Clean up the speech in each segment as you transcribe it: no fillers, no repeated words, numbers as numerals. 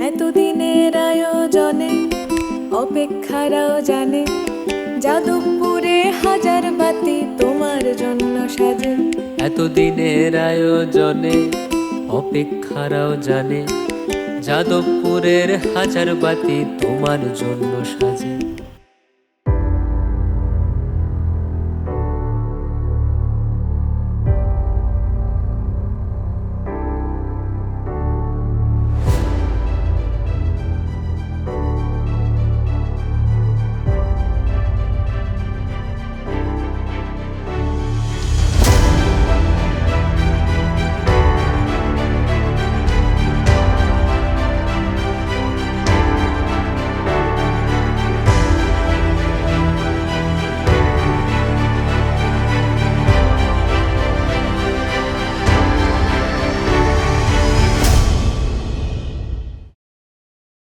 এতদিনের আয়োজনে অপেক্ষারাও জানে যাদবপুরে হাজার বাতি তোমার জন্য সাজে। এতদিনের আয়োজনে অপেক্ষারাও জানে যাদবপুরের হাজার বাতি তোমার জন্য সাজে।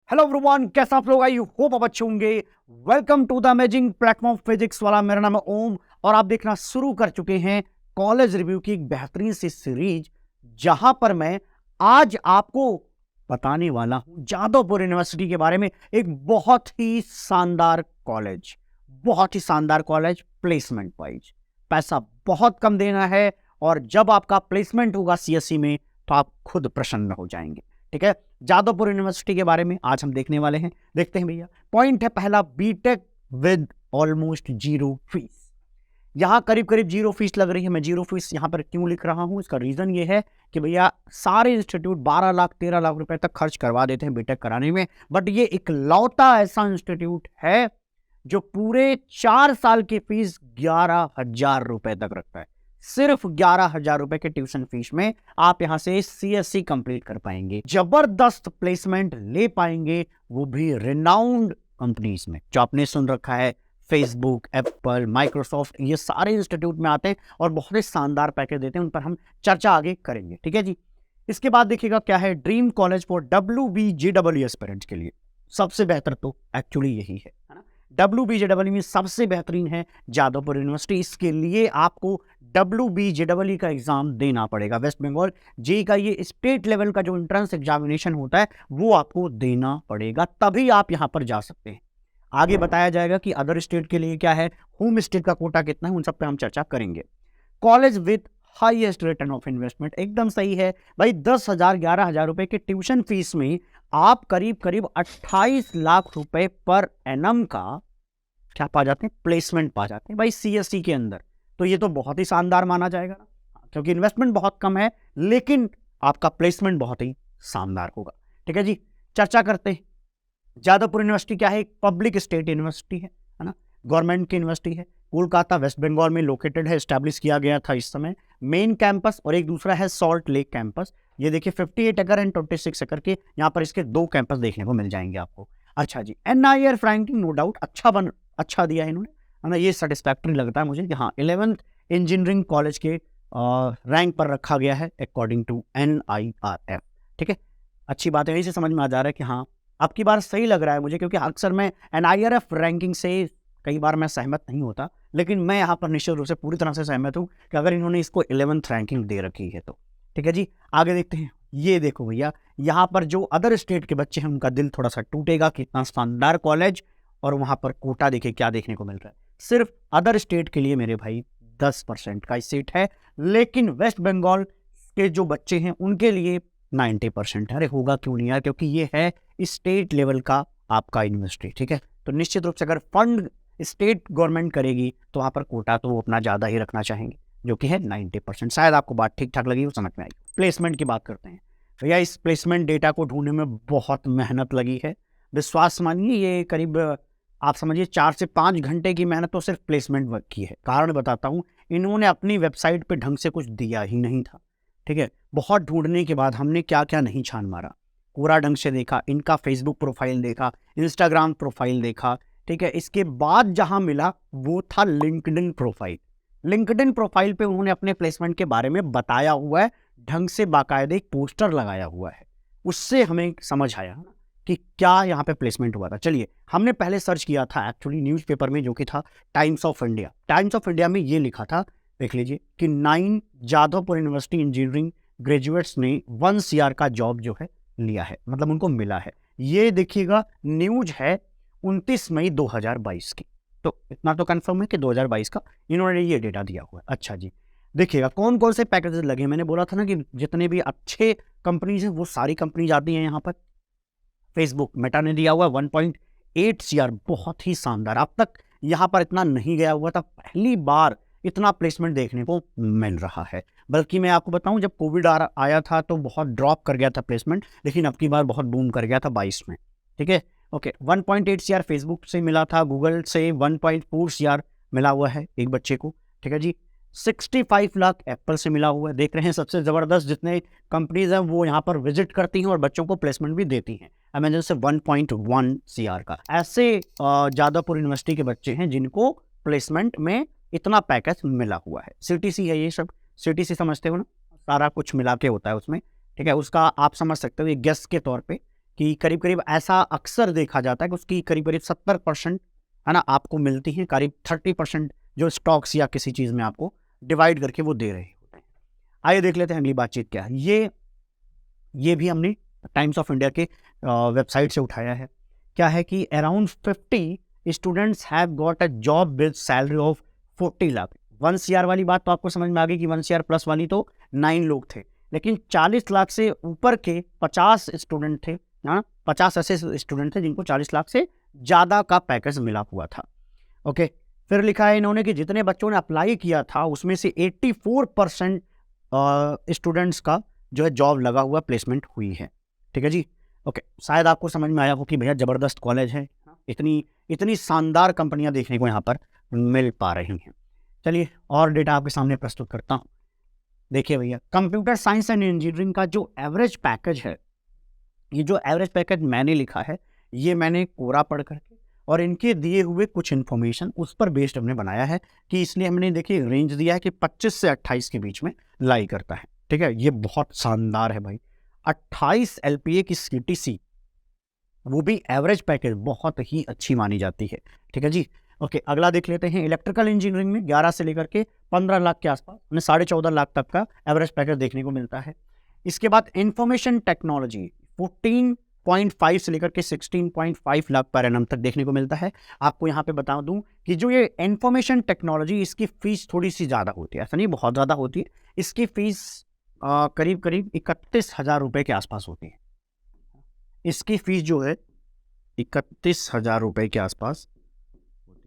हेलो एवरीवन, कैसे आप लोग? आई होप आप अच्छे होंगे। Welcome to the amazing platform Physics Wallah. मेरा नाम है ओम और आप देखना शुरू कर चुके हैं कॉलेज रिव्यू की एक बेहतरीन सी सीरीज, जहां पर मैं आज आपको बताने वाला हूं जादवपुर यूनिवर्सिटी के बारे में। एक बहुत ही शानदार कॉलेज, प्लेसमेंट वाइज। पैसा बहुत कम देना है और जब आपका प्लेसमेंट होगा सीएससी में तो आप खुद प्रसन्न हो जाएंगे। ठीक है, जादवपुर यूनिवर्सिटी के बारे में आज हम देखने वाले हैं। देखते हैं भैया। पॉइंट है पहला, BTech with almost zero fees. यहां करीब करीब जीरो फीस लग रही है। मैं जीरो फीस यहां पर क्यों लिख रहा हूं, इसका रीजन ये है कि भैया सारे इंस्टीट्यूट 12 लाख 13 लाख रुपए तक खर्च करवा देते हैं बीटेक कराने में, बट ये इकलौता ऐसा इंस्टीट्यूट है जो पूरे 4 साल की फीस 11,000 रुपए तक रखता है। सिर्फ 11,000 रुपए के ट्यूशन फीस में आप यहां से सीएससी कंप्लीट कर पाएंगे, जबरदस्त प्लेसमेंट ले पाएंगे, वो भी रिनाउंड कंपनीज में। जो आपने सुन रखा है, फेसबुक, एप्पल, माइक्रोसॉफ्ट, ये सारे इंस्टीट्यूट में आते हैं और बहुत ही शानदार पैकेज देते हैं। उन पर हम चर्चा आगे करेंगे। ठीक है जी। इसके बाद देखिएगा क्या है, dream college for WBJEE aspirants के लिए सबसे बेहतर तो एक्चुअली यही है ना। WBJEE में सबसे बेहतरीन है जादवपुर यूनिवर्सिटी। इसके लिए आपको WBJEE का एग्जाम देना पड़ेगा। वेस्ट बंगाल जेई का ये स्टेट लेवल का जो एंट्रेंस एग्जामिनेशन होता है वो आपको देना पड़ेगा, तभी आप यहां पर जा सकते हैं। आगे बताया जाएगा कि अदर स्टेट के लिए क्या है, होम स्टेट का कोटा कितना है, उन सब पे हम चर्चा करेंगे। College with highest return of investment, एकदम सही है भाई। 10,000 11,000 रुपए के ट्यूशन फीस में आप करीब करीब 28 लाख रुपए पर एनम का क्या पा जाते हैं, प्लेसमेंट पा जाते हैं भाई सीएससी के अंदर। तो ये तो बहुत ही शानदार माना जाएगा ना, क्योंकि इन्वेस्टमेंट बहुत कम है लेकिन आपका प्लेसमेंट बहुत ही शानदार होगा। ठीक है जी, चर्चा करते हैं। जादवपुर यूनिवर्सिटी क्या है, एक पब्लिक स्टेट यूनिवर्सिटी है ना, गवर्नमेंट की यूनिवर्सिटी है। कोलकाता वेस्ट बंगाल में लोकेटेड है, एस्टैब्लिश किया गया था इस समय। मेन कैंपस और एक दूसरा है सॉल्ट लेक कैंपस। ये देखिए 58 एकड़ एंड 26 एकड़ के यहाँ पर इसके 2 कैंपस देखने को मिल जाएंगे आपको। अच्छा जी, NIR रैंकिंग नो डाउट अच्छा दिया है इन्होंने, है ना। ये सेटिस्फैक्टरी लगता है मुझे कि हाँ 11th इंजीनियरिंग कॉलेज के रैंक पर रखा गया है अकॉर्डिंग टू NIRF। ठीक है, अच्छी बात है। यही से समझ में आ जा रहा है कि हाँ अब की बार सही लग रहा है मुझे, क्योंकि अक्सर मैं NIRF रैंकिंग से कई बार मैं सहमत नहीं होता, लेकिन मैं यहाँ पर निश्चित रूप से पूरी तरह से सहमत हूँ कि अगर इन्होंने इसको 11th रैंकिंग दे रखी है तो। ठीक है जी, आगे देखते हैं। ये देखो भैया, यहाँ पर जो अदर स्टेट के बच्चे हैं उनका दिल थोड़ा सा टूटेगा, कितना शानदार कॉलेज। और वहाँ पर कोटा देखिए क्या देखने को मिल रहा है, सिर्फ अदर स्टेट के लिए मेरे भाई 10% का सीट है, लेकिन वेस्ट बंगाल के जो बच्चे हैं उनके लिए 90% है। अरे होगा क्यों नहीं यार, क्योंकि ये है स्टेट लेवल का आपका यूनिवर्सिटी। ठीक है, तो निश्चित रूप से अगर फंड स्टेट गवर्नमेंट करेगी तो वहाँ पर कोटा तो वो अपना ज़्यादा ही रखना चाहेंगे, जो कि है 90%। शायद आपको बात ठीक ठाक लगी, वो समझ में आई। प्लेसमेंट की बात करते हैं भैया। इस प्लेसमेंट डेटा को ढूंढने में बहुत मेहनत लगी है, विश्वास मानिए। ये करीब आप समझिए 4 से 5 घंटे की मेहनत तो सिर्फ प्लेसमेंट वर्क की है। कारण बताता हूँ, इन्होंने अपनी वेबसाइट पे ढंग से कुछ दिया ही नहीं था। ठीक है, बहुत ढूंढने के बाद हमने क्या क्या नहीं छान मारा, पूरा ढंग से देखा, इनका फेसबुक प्रोफाइल देखा, इंस्टाग्राम प्रोफाइल देखा। ठीक है, इसके बाद जहां मिला वो था लिंक्डइन प्रोफाइल। लिंक्डइन प्रोफाइल पे उन्होंने अपने प्लेसमेंट के बारे में बताया हुआ है, ढंग से बाकायदे एक पोस्टर लगाया हुआ है। उससे हमें समझ आया कि क्या यहाँ पे प्लेसमेंट हुआ था। चलिए, हमने पहले सर्च किया था एक्चुअली न्यूज़पेपर में, जो कि था times of India. Times of India में ये लिखा था, देख लीजिए कि 9 जादवपुर यूनिवर्सिटी इंजीनियरिंग ग्रेजुएट्स ने 1 CR का जॉब जो है लिया है, मतलब उनको मिला है। ये देखिएगा न्यूज है 29 मई 2022 की, तो इतना तो कंफर्म है कि 2022 का इन्होंने ये डेटा दिया हुआ है। अच्छा जी, देखिएगा कौन कौन से पैकेजेस लगे। मैंने बोला था ना कि जितने भी अच्छे कंपनीज हैं वो सारी कंपनीज आती हैं यहाँ पर। फेसबुक मेटा ने दिया हुआ 1.8 CR, बहुत ही शानदार। अब तक यहाँ पर इतना नहीं गया हुआ था, पहली बार इतना प्लेसमेंट देखने को मिल रहा है। बल्कि मैं आपको बताऊं, जब कोविड आया था तो बहुत ड्रॉप कर गया था प्लेसमेंट, लेकिन अब की बार बहुत बूम कर गया था 22 में। ठीक है, ओके। 1.8 CR फेसबुक से मिला था, गूगल से 1.4 CR मिला हुआ है एक बच्चे को। ठीक है जी, 65 लाख एप्पल से मिला हुआ है। देख रहे हैं सबसे ज़बरदस्त जितने कंपनीज हैं वो यहाँ पर विजिट करती हैं और बच्चों को प्लेसमेंट भी देती हैं। अमेजन से 1.1 CR का। ऐसे जादवपुर यूनिवर्सिटी के बच्चे हैं जिनको प्लेसमेंट में इतना पैकेज मिला हुआ है। CTC है ये सब, CTC समझते हो ना, सारा कुछ मिला के होता है उसमें। ठीक है, उसका आप समझ सकते हो ये गेस के तौर पे कि करीब करीब ऐसा अक्सर देखा जाता है कि उसकी करीब करीब 70% है ना आपको मिलती हैं, करीब 30% जो स्टॉक्स या किसी चीज़ में आपको डिवाइड करके वो दे रहे होते हैं। आइए देख लेते हैं अगली बातचीत क्या है। ये भी हमने टाइम्स ऑफ इंडिया के वेबसाइट से उठाया है। क्या है कि around 50 students have got a job with salary of 40 lakh. 1 CR वाली बात तो आपको समझ में आ गई कि 1 CR प्लस वाली तो 9 लोग थे, लेकिन 40 लाख से ऊपर के 50 स्टूडेंट थे। हाँ, 50 ऐसे स्टूडेंट थे जिनको 40 लाख से ज़्यादा का पैकेज मिला हुआ था। ओके, फिर लिखा है इन्होंने कि जितने बच्चों ने अप्लाई किया था उसमें से 84% स्टूडेंट्स का जो है जॉब लगा हुआ प्लेसमेंट हुई है। ठीक है जी, ओके। शायद आपको समझ में आया हो कि भैया ज़बरदस्त कॉलेज है, इतनी शानदार कंपनियां देखने को यहाँ पर मिल पा रही हैं। चलिए और डेटा आपके सामने प्रस्तुत करता हूँ। देखिए भैया, कंप्यूटर साइंस एंड इंजीनियरिंग का जो एवरेज पैकेज है, ये जो एवरेज पैकेज मैंने लिखा है ये मैंने कोरा पढ़ करके और इनके दिए हुए कुछ इन्फॉर्मेशन उस पर बेस्ड हमने बनाया है कि इसलिए हमने देखिए रेंज दिया है कि 25 से 28 के बीच में लाई करता है। ठीक है, ये बहुत शानदार है भाई। 28 LPA की CTC, वो भी एवरेज पैकेज, बहुत ही अच्छी मानी जाती है। ठीक है जी, ओके। अगला देख लेते हैं। इलेक्ट्रिकल इंजीनियरिंग में 11 से लेकर के 15 लाख के आसपास, 14.5 लाख तक का एवरेज पैकेज देखने को मिलता है। इसके बाद इंफॉर्मेशन टेक्नोलॉजी 14.5 से लेकर के 16.5 लाख पर एनम तक देखने को मिलता है। आपको यहाँ पे बता दूं कि जो ये इंफॉर्मेशन टेक्नोलॉजी, इसकी फीस थोड़ी सी ज़्यादा होती है, ऐसा नहीं बहुत ज़्यादा होती है। इसकी फीस करीब करीब 31,000 रुपये के आसपास होती है। इसकी फीस जो है 31,000 रुपये के आसपास,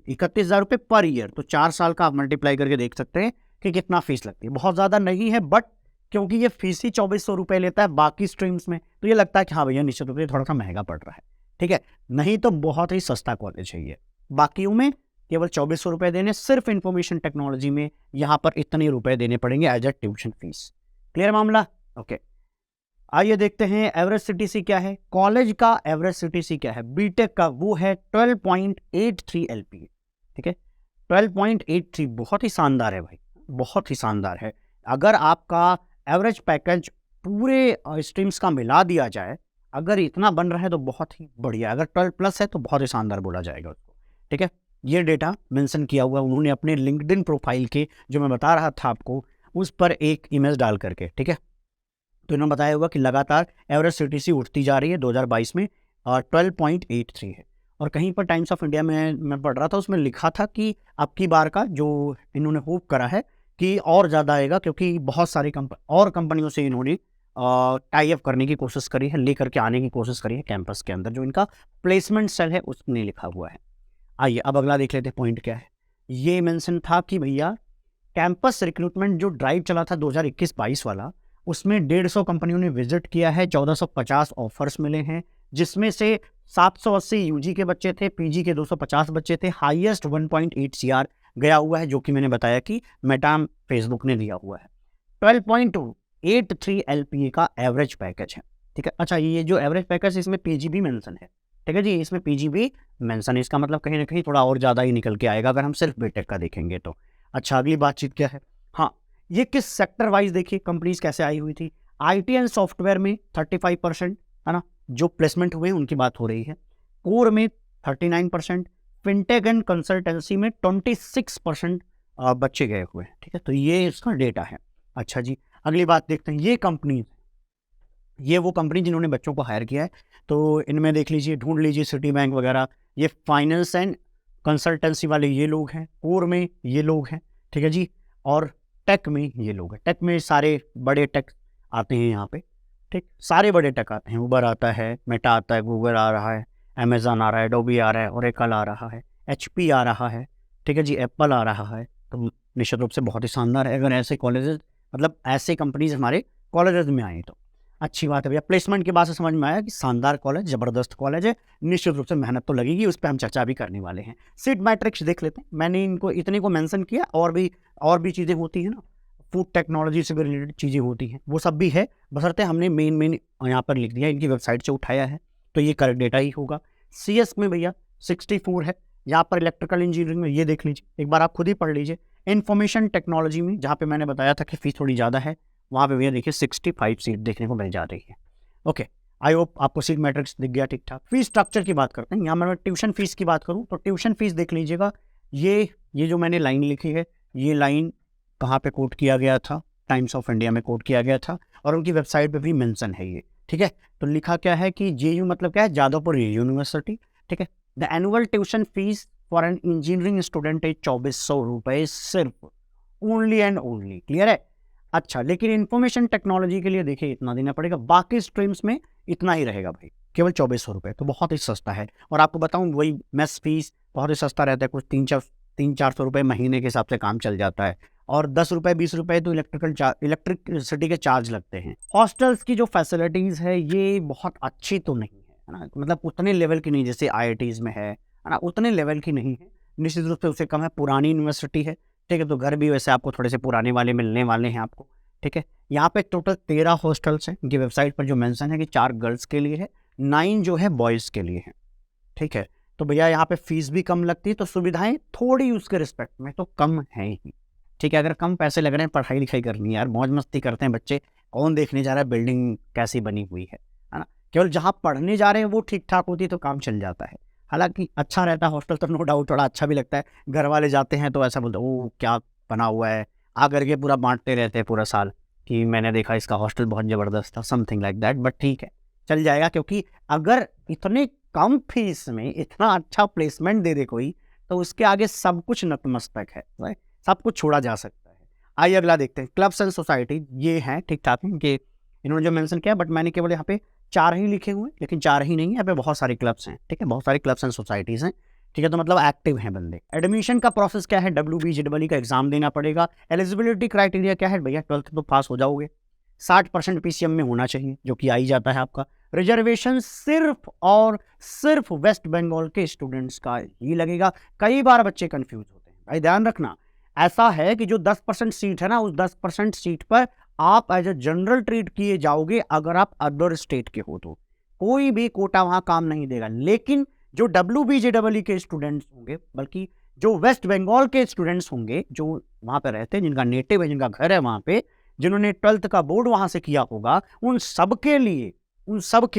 31,000 रुपये पर ईयर। तो 4 साल का आप मल्टीप्लाई करके देख सकते हैं कि कितना फीस लगती है। बहुत ज़्यादा नहीं है, बट क्योंकि ये फीस ही 2400 रुपये लेता है बाकी स्ट्रीम्स में, तो ये लगता है कि हाँ भैया निश्चित रूप से थोड़ा सा महंगा पड़ रहा है। ठीक है, नहीं तो बहुत ही सस्ता कॉलेज है ये। बाकियों में केवल 2400 रुपये देने, सिर्फ इंफॉर्मेशन टेक्नोलॉजी में यहाँ पर इतने रुपए देने पड़ेंगे as a tuition fees. Clear मामला? ओके, आइए देखते हैं एवरेज CTC क्या है। कॉलेज का एवरेज CTC क्या है बीटेक का, वो है 12.83 LPA। ठीक है, 12.83 बहुत ही शानदार है भाई, बहुत ही शानदार है। अगर आपका एवरेज पैकेज पूरे स्ट्रीम्स का मिला दिया जाए, अगर इतना बन रहा है तो बहुत ही बढ़िया। अगर 12 प्लस है तो बहुत ही शानदार बोला जाएगा उसको। ठीक है, ये डेटा मेंशन किया हुआ उन्होंने अपने लिंक्डइन प्रोफाइल के, जो मैं बता रहा था आपको, उस पर एक इमेज डाल करके। ठीक है, तो इन्होंने बताया हुआ कि लगातार एवरेज CTC उठती जा रही है। 2022 में 12.83 है। और कहीं पर टाइम्स ऑफ इंडिया में मैं पढ़ रहा था, उसमें लिखा था कि अब की बार का जो इन्होंने होप करा है कि और ज़्यादा आएगा, क्योंकि बहुत सारी कंपनियों से इन्होंने टाई अप करने की कोशिश करी है, लेकर के आने की कोशिश करी है कैंपस के अंदर। जो इनका प्लेसमेंट सेल है उसमें लिखा हुआ है। आइए अब अगला देख लेते हैं पॉइंट क्या है। ये मेंशन था कि भैया कैंपस रिक्रूटमेंट जो ड्राइव चला था 2021-22 वाला, उसमें 150 कंपनियों ने विजिट किया है, 1450 ऑफर्स मिले हैं, जिसमें से 780 UG के बच्चे थे, PG के 250 बच्चे थे। हाईएस्ट 1.8 CR गया हुआ है, जो कि मैंने बताया कि मेटा फेसबुक ने दिया हुआ है। 12.83 LPA का एवरेज पैकेज है। ठीक है, अच्छा ये जो एवरेज पैकेज इसमें PG भी मेंशन है। ठीक है जी, इसमें PG भी मेंशन है, इसका मतलब कहीं ना कहीं थोड़ा और ज़्यादा ही निकल के आएगा अगर हम सिर्फ बीटेक का देखेंगे तो। अच्छा, अगली बातचीत क्या है। हाँ, ये किस सेक्टर वाइज देखिए कंपनीज कैसे आई हुई थी। IT एंड सॉफ्टवेयर में 35% है ना जो प्लेसमेंट हुए उनकी बात हो रही है। कोर में 39%, फिनटेक एंड कंसल्टेंसी में 26% बच्चे गए हुए हैं। ठीक है, तो ये इसका डेटा है। अच्छा जी, अगली बात देखते हैं, ये कंपनी, ये वो कंपनी जिन्होंने बच्चों को हायर किया है। तो इनमें देख लीजिए, ढूंढ लीजिए, सिटी बैंक वगैरह, ये फाइनेंस एंड कंसल्टेंसी वाले ये लोग हैं, कोर में ये लोग हैं, ठीक है जी, और टेक में ये लोग हैं। टेक में सारे बड़े टेक आते हैं यहाँ पे, ठीक, सारे बड़े टेक आते हैं। उबर आता है, मेटा आता है, गूगल आ रहा है, अमेजन आ रहा है, एडोबी आ रहा है, ओरेकल आ रहा है, HP आ रहा है, ठीक है जी, एप्पल आ रहा है। तो निश्चित रूप से बहुत ही शानदार है अगर ऐसे कॉलेजेस, मतलब ऐसे कंपनीज हमारे कॉलेजेस में आए तो अच्छी बात है भैया। प्लेसमेंट के बाद से समझ में आया कि शानदार कॉलेज, ज़बरदस्त कॉलेज है, निश्चित रूप से मेहनत तो लगेगी, उस पर हम चर्चा भी करने वाले हैं। सीट मैट्रिक्स देख लेते हैं, मैंने इनको इतने को मेंशन किया, और भी चीज़ें होती हैं ना, फूड टेक्नोलॉजी से भी रिलेटेड चीज़ें होती हैं, वो सब भी है, बशर्ते हमने मेन यहाँ पर लिख दिया, इनकी वेबसाइट से उठाया है, तो ये करेक्ट डेटा ही होगा। CS में भैया 64 है, यहाँ पर इलेक्ट्रिकल इंजीनियरिंग में ये देख लीजिए, एक बार आप खुद ही पढ़ लीजिए। इंफॉर्मेशन टेक्नोलॉजी में, जहाँ पे मैंने बताया था कि फीस थोड़ी ज़्यादा है, वहाँ पे भैया देखिए 65 सीट देखने को मिल जा रही है। ओके, आई होप आपको सीट मैट्रिक्स दिख गया ठीक ठाक। फीस स्ट्रक्चर की बात करते हैं, यहाँ मैं ट्यूशन फीस की बात करूँ तो ट्यूशन फीस देख लीजिएगा, ये जो मैंने लाइन लिखी है, ये लाइन कहाँ पे कोट किया गया था, टाइम्स ऑफ इंडिया में कोट किया गया था, और उनकी वेबसाइट पे भी मेंशन है ये, ठीक है। तो लिखा क्या है कि JU मतलब क्या है, जादवपुर यूनिवर्सिटी, ठीक है। The annual tuition fees for an engineering student है 2400 रुपये सिर्फ, ओनली एंड ओनली, क्लियर है। अच्छा, लेकिन इंफॉर्मेशन टेक्नोलॉजी के लिए देखिए इतना देना पड़ेगा, बाकी स्ट्रीम्स में इतना ही रहेगा भाई, केवल 2400 रुपये, तो बहुत ही सस्ता है। और आपको बताऊं, वही मेस फीस बहुत ही सस्ता रहता है, कुछ 300-400 रुपये महीने के हिसाब से काम चल जाता है, और 10 रुपये 20 रुपये तो इलेक्ट्रिसिटी के चार्ज लगते हैं। हॉस्टल्स की जो फैसिलिटीज़ है ये बहुत अच्छी तो नहीं है ना, मतलब उतने लेवल की नहीं जैसे IITs में है ना, उतने लेवल की नहीं है, निश्चित रूप से उससे कम है। पुरानी यूनिवर्सिटी है, ठीक है, तो घर भी वैसे आपको थोड़े से पुराने वाले मिलने वाले हैं आपको, ठीक है। यहाँ पे टोटल 13 हॉस्टल्स हैं, इनकी वेबसाइट पर जो मेंशन है कि 4 गर्ल्स के लिए है, 9 जो है बॉयज़ के लिए है, ठीक है। तो भैया यहाँ पे फीस भी कम लगती है, तो सुविधाएं थोड़ी उसके रिस्पेक्ट में तो कम हैं ही, ठीक है। अगर कम पैसे लग रहे हैं, पढ़ाई लिखाई करनी है यार, मौज मस्ती करते हैं बच्चे, कौन देखने जा रहा है बिल्डिंग कैसी बनी हुई है ना। केवल जहाँ पढ़ने जा रहे हैं वो ठीक ठाक होती है तो काम चल जाता है। हालांकि अच्छा रहता है हॉस्टल तो, नो डाउट, थोड़ा अच्छा भी लगता है। घर वाले जाते हैं तो ऐसा बोलते हैं, ओ क्या बना हुआ है, आ करके पूरा बांटते रहते हैं पूरा साल कि मैंने देखा इसका हॉस्टल बहुत ज़बरदस्त था, समथिंग लाइक दैट। बट ठीक है, चल जाएगा, क्योंकि अगर इतने कम फीस में इतना अच्छा प्लेसमेंट दे दे कोई, तो उसके आगे सब कुछ नतमस्तक है, राइट, सब कुछ छोड़ा जा सकता है। आइए अगला देखते हैं, क्लब्स एंड सोसाइटी, ये हैं ठीक ठाक हैं कि इन्होंने जो मेंशन किया, बट मैंने केवल यहाँ पे 4 ही लिखे हुए हैं, लेकिन 4 ही नहीं है, यहाँ पे बहुत सारे क्लब्स हैं, ठीक है, बहुत सारे क्लब्स एंड सोसाइटीज़ हैं, ठीक है, तो मतलब एक्टिव हैं बंदे। एडमिशन का प्रोसेस क्या है, WBJEE का एग्जाम देना पड़ेगा। एलिजिबिलिटी क्राइटेरिया क्या है भैया, 12th तो पास हो जाओगे, 60% PCM में होना चाहिए, जो कि आ ही जाता है आपका। रिजर्वेशन सिर्फ और सिर्फ वेस्ट बंगाल के स्टूडेंट्स का ही लगेगा। कई बार बच्चे कंफ्यूज होते हैं भाई, ध्यान रखना, ऐसा है कि जो 10% सीट है ना, उस 10% सीट पर आप एज ए जनरल ट्रीट किए जाओगे अगर आप अदर स्टेट के हो तो, कोई भी कोटा वहां काम नहीं देगा। लेकिन जो WBJEE के स्टूडेंट्स होंगे, बल्कि जो वेस्ट बंगाल के स्टूडेंट्स होंगे, जो वहां पे रहते हैं, जिनका नेटिव है, जिनका घर है वहां पे, जिन्होंने 12th का बोर्ड वहां से किया होगा, उन सब के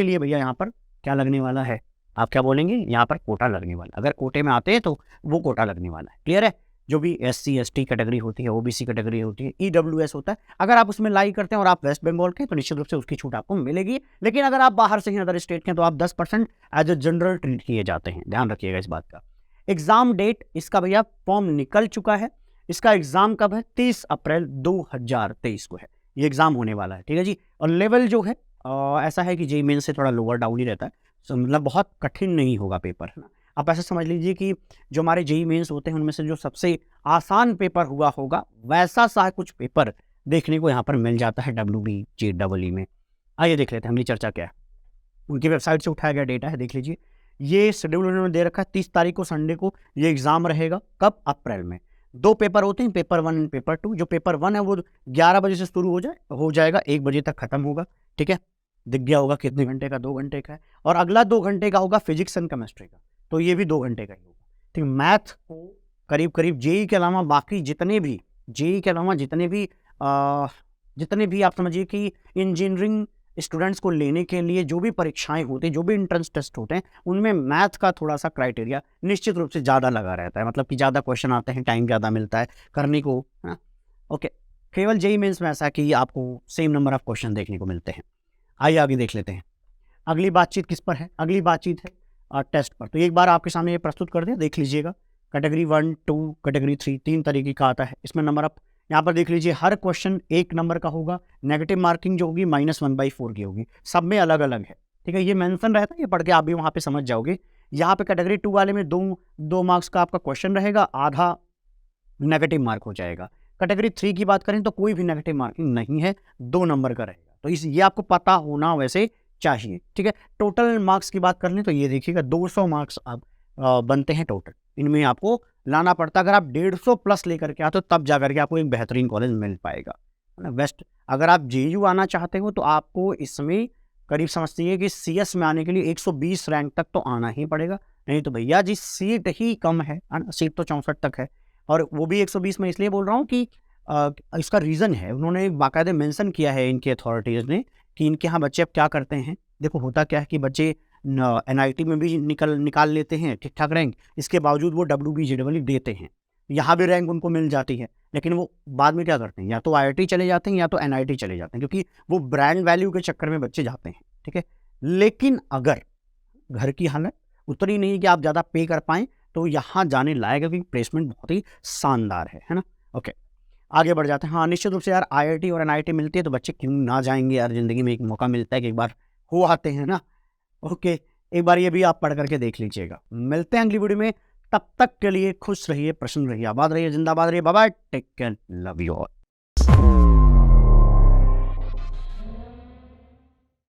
लिए भैया यहाँ पर क्या लगने वाला है, आप क्या बोलेंगे, यहाँ पर कोटा लगने वाला। अगर कोटे में आते हैं तो वो कोटा लगने वाला है, क्लियर है। जो भी SC ST कैटेगरी होती है, OBC कैटेगरी होती है, EWS होता है, अगर आप उसमें लाई करते हैं और आप वेस्ट बंगाल के, तो निश्चित रूप से उसकी छूट आपको मिलेगी। लेकिन अगर आप बाहर से हैं, अदर स्टेट के, तो आप 10% एज ए जनरल ट्रीट किए जाते हैं, ध्यान रखिएगा इस बात का। एग्जाम डेट इसका भैया फॉर्म निकल चुका है, इसका एग्जाम कब है, 30 अप्रैल 2023 को है ये एग्जाम होने वाला है, ठीक है जी। और लेवल जो है ऐसा है कि JEE मेन से थोड़ा लोअर डाउन ही रहता है, मतलब बहुत कठिन नहीं होगा पेपर, है ना। आप ऐसा समझ लीजिए कि जो हमारे JEE मेंस होते हैं उनमें से जो सबसे आसान पेपर हुआ होगा, वैसा सा कुछ पेपर देखने को यहाँ पर मिल जाता है WBJEE में। आइए देख लेते हैं अगली चर्चा क्या है। उनकी वेबसाइट से उठाया गया डेटा है, देख लीजिए। ये शेड्यूल उन्होंने दे रखा है, 30 तारीख को संडे को ये एग्जाम रहेगा। कब, अप्रैल में। 2 पेपर होते हैं, पेपर 1 एंड पेपर 2। जो पेपर 1 है वो 11 बजे से शुरू हो जाएगा, 1 बजे तक खत्म होगा, ठीक है। दिख गया होगा कितने घंटे का, 2 घंटे का है। और अगला 2 घंटे का होगा फिजिक्स एंड केमिस्ट्री का, तो ये भी 2 घंटे का ही होगा, ठीक। मैथ को करीब करीब JEE के अलावा बाकी जितने भी JEE के अलावा जितने भी आप समझिए कि इंजीनियरिंग स्टूडेंट्स को लेने के लिए जो भी परीक्षाएं होती हैं, जो भी एंट्रेंस टेस्ट होते हैं, उनमें मैथ का थोड़ा सा क्राइटेरिया निश्चित रूप से ज़्यादा लगा रहता है, मतलब कि ज़्यादा क्वेश्चन आते हैं, टाइम ज़्यादा मिलता है करने को, है ना। ओके, केवल जेईई मेंस में ऐसा है कि आपको सेम नंबर ऑफ क्वेश्चन देखने को मिलते हैं। आइए आगे देख लेते हैं। अगली बातचीत किस पर है? अगली बातचीत है टेस्ट पर। तो एक बार आपके सामने ये प्रस्तुत कर दिया, देख लीजिएगा। कैटेगरी 1, 2, कैटेगरी 3, 3 तरीके का आता है। इसमें नंबर ऑफ यहाँ पर देख लीजिए, हर क्वेश्चन 1 नंबर का होगा। नेगेटिव मार्किंग जो होगी -1/4 की होगी। सब में अलग अलग है, ठीक है। ये मेंशन रहता है, ये पढ़ के आप भी वहाँ पे समझ जाओगे। यहाँ पे कैटेगरी 2 वाले में 2 मार्क्स का आपका क्वेश्चन रहेगा, आधा नेगेटिव मार्क हो जाएगा। कैटेगरी 3 की बात करें तो कोई भी नेगेटिव मार्किंग नहीं है, 2 नंबर का रहेगा। तो ये आपको पता होना वैसे चाहिए, ठीक है। टोटल मार्क्स की बात कर लें तो ये देखिएगा 200 मार्क्स आप बनते हैं टोटल। इनमें आपको लाना पड़ता है। अगर आप 150 प्लस लेकर के आते हो तब जा करके आपको एक बेहतरीन कॉलेज मिल पाएगा, है ना। बेस्ट अगर आप जेयू आना चाहते हो तो आपको इसमें करीब समझती है कि सीएस में आने के लिए 120 रैंक तक तो आना ही पड़ेगा। नहीं तो भैया जी सीट ही कम है ना। सीट तो 64 तक है, और वो भी 120 में इसलिए बोल रहा हूँ कि इसका रीज़न है, उन्होंने बाकायदे मेंशन किया है इनके अथॉरिटीज़ ने कि इनके यहाँ बच्चे अब क्या करते हैं। देखो होता क्या है कि बच्चे एनआईटी में भी निकाल लेते हैं ठीक ठाक रैंक, इसके बावजूद वो WBJEE देते हैं, यहाँ भी रैंक उनको मिल जाती है, लेकिन वो बाद में क्या करते हैं, या तो IIT चले जाते हैं या तो NIT चले जाते हैं, क्योंकि वो ब्रांड वैल्यू के चक्कर में बच्चे जाते हैं, ठीक है। लेकिन अगर घर की हालत उतनी नहीं है कि आप ज़्यादा पे कर पाएँ तो यहाँ जाने लायक है, क्योंकि प्लेसमेंट बहुत ही शानदार है ना। ओके, आगे बढ़ जाते हैं। हाँ, निश्चित रूप से यार IIT और NIT मिलती है तो बच्चे क्यों ना जाएंगे यार। ज़िंदगी में एक मौका मिलता है कि एक बार हो आते हैं ना। ओके, एक बार ये भी आप पढ़ करके देख लीजिएगा। मिलते हैं अगली वीडियो में, तब तक के लिए खुश रहिए, प्रसन्न रहिए, आबाद रहिए, जिंदाबाद रहिए। Bye bye, take care, love you all.